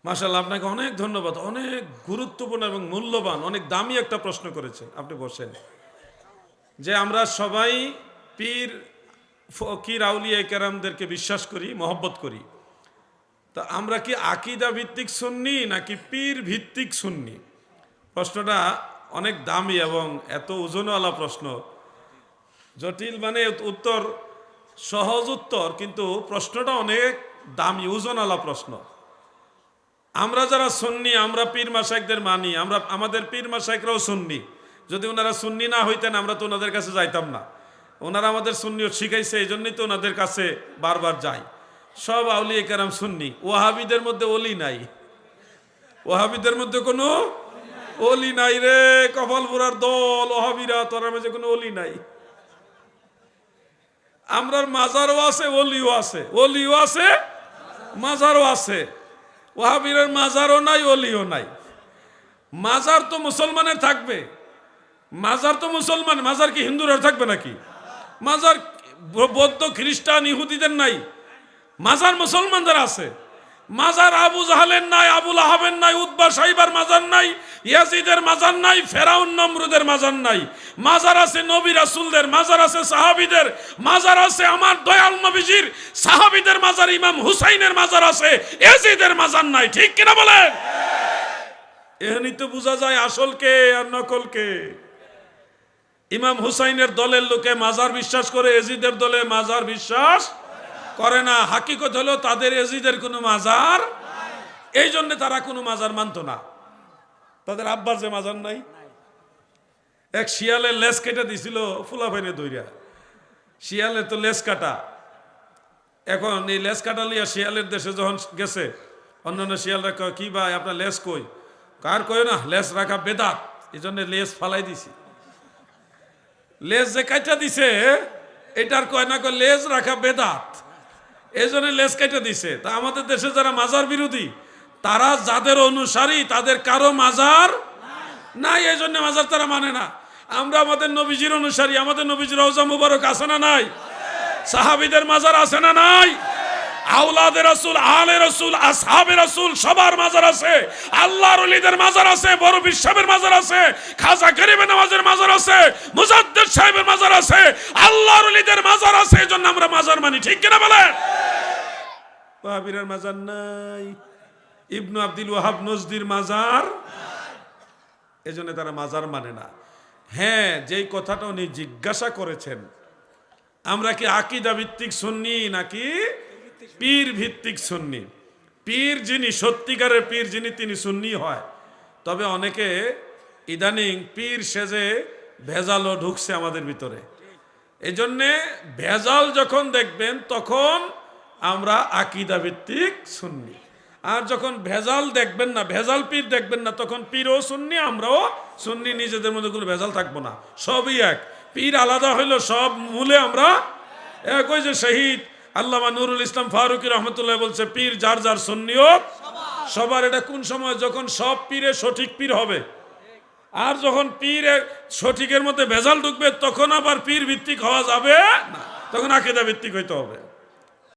মাশাআল্লাহ, আপনাকে অনেক ধন্যবাদ। অনেক গুরুত্বপূর্ণ এবং মূল্যবান, অনেক দামি একটা প্রশ্ন করেছে। আপনি বসেন। যে আমরা সবাই পীর, ফকির, আউলিয়া কেরামদেরকে বিশ্বাস করি, মহব্বত করি। তা আমরা কি আকীদা ভিত্তিক সুন্নি নাকি পীর ভিত্তিক সুন্নি? প্রশ্নটা অনেক দামি এবং এত ওজনওয়ালা প্রশ্ন। জটিল মানে উত্তর, সহজ উত্তর, কিন্তু প্রশ্নটা অনেক দামি, ওজনওয়ালা প্রশ্ন। আমরা যারা সুন্নি, আমরা পীর মাশায়েখদের মানি, আমরা আমাদের পীর মাশায়েখরাও সুন্নি। যদি ওনারা সুন্নি না হইতেন আমরা তো ওনাদের কাছে যাইতাম না। ওনারা আমাদের সুন্নিয়ত শিখাইছে, এই জন্যই তো ওনাদের কাছে বারবার যাই। সব আউলিয়া কেরাম সুন্নি। ওয়াহাবিদের মধ্যে ওলি নাই, ওয়াহাবিদের মধ্যে কোনো ওলি নাই রে। কপালপুরার দল ওয়াহাবিরা, তোর মাঝে কোনো ওলি নাই। আমরার মাজারও আছে, ওলিও আছে, ওলিও আছে, মাজারও আছে। ওয়াহাবিরের মাজারও নাই, ওলিও নাই। মাজার তো মুসলমানের থাকবে, মাজার তো মুসলমান, মাজার কি হিন্দুরা থাকবে নাকি? মাজার বৌদ্ধ, খ্রিস্টান, ইহুদিদের নাই, মাজার মুসলমানদের আছে। মাজার আবু জাহালের নাই, আবুল আহাবের নাই, উতবা সাইবার মাজার নাই, ইয়াজিদের মাজার নাই, ফেরাউন নমরুদের মাজার নাই। মাজার আছে নবী রাসূলদের, মাজার আছে সাহাবীদের, মাজার আছে আমার দয়াল নবীজির সাহাবীদের মাজার, ইমাম হুসাইনের মাজার আছে, ইয়াজিদের মাজার নাই। ঠিক কিনা বলেন? এখানেই তো বোঝা যায় আসলকে আর নকলকে। ইমাম হুসাইনের দলের লোকে মাজার বিশ্বাস করে, ইয়াজিদের দলে মাজার বিশ্বাস করে না। হাকিকত হলো তাদের ইয়াজিদের কোনো মাজার, এই জন্য তারা কোনো মাজার মানতো না। তাদের আব্বার যে মাজার নাই, এক শিয়ালের লেজ কেটে দিছিল ফুলাফাইনে দইরা। শিয়ালের তো লেজ কাটা। এখন এই লেজ কাটা লিয়া শিয়ালের দেশে যখন গেছে, অন্যান্য শিয়ালরা কয়, কি ভাই আপনার লেজ কই? কার কয় না, লেজ রাখা বেদাত, এই জন্য লেজ ফালাই দিছি। লেজ যে কাটা দিছে এটার কয় না, কয় লেজ রাখা বেদাত, এই জন্য লেজ কেটে দিছে। তা আমাদের দেশে যারা মাজার বিরোধী, তারা যাদের অনুসারী, তাদের কারো মাজার নাই, এই জন্য মাজার তারা মানে না। আমরা আমাদের নবীজির অনুসারী, আমাদের নবীজির রওজা মুবারক আছে না নাই? সাহাবীদের মাজার আছে না নাই? আওলাদে রাসূল, আলে রাসূল, আসহাবে রাসূল সবার মাজার আছে। আল্লাহর ওলিদের মাজার আছে, বড় পীর সাহেবের মাজার আছে, খাজা গরিবে নওয়াজের মাজার আছে, মুজাদ্দিদ সাহেবের মাজার আছে, আল্লাহর ওলিদের মাজার আছে। এজন্য আমরা মাজার মানি। ঠিক কিনা বলেন? ওয়াহাবিরের মাজার নাই, ইবনু আব্দুল ওয়াহাব নজদির মাজার, এজন্য তারা মাজার মানে না। হ্যাঁ, যেই কথাটা উনি জিজ্ঞাসা করেছেন, আমরা কি আকীদা ভিত্তিক সুন্নি নাকি পীর ভিত্তিক সুন্নি? পীর যিনি, সত্যিকারের পীর যিনি, তিনি সুন্নি হয়। তবে অনেকে ইদানিং পীর সেজে ভেজালও ঢুকছে আমাদের ভিতরে। এই জন্যে ভেজাল যখন দেখবেন তখন আমরা আকীদা ভিত্তিক সুন্নি। আর যখন ভেজাল দেখবেন না, ভেজাল পীর দেখবেন না, তখন পীরও সুন্নি, আমরাও সুন্নি। নিজেদের মধ্যে কোনো ভেজাল থাকবো না, সবই এক। পীর আলাদা হইলো, সব মূলে আমরা এক। ওই যে শহীদ আল্লামা নুরুল ইসলাম ফারুকী রহমতুল্লাহ বলছে, পীর যার যার সুন্নিয়ত সবার। এটা কোন সময়? যখন সব পীরে সঠিক পীর হবে। আর যখন পীরে সঠিকের মধ্যে ভেজাল ঢুকবে, তখন আবার পীর ভিত্তিক হওয়া যাবে না, তখন আকীদা ভিত্তিক হইতে হবে।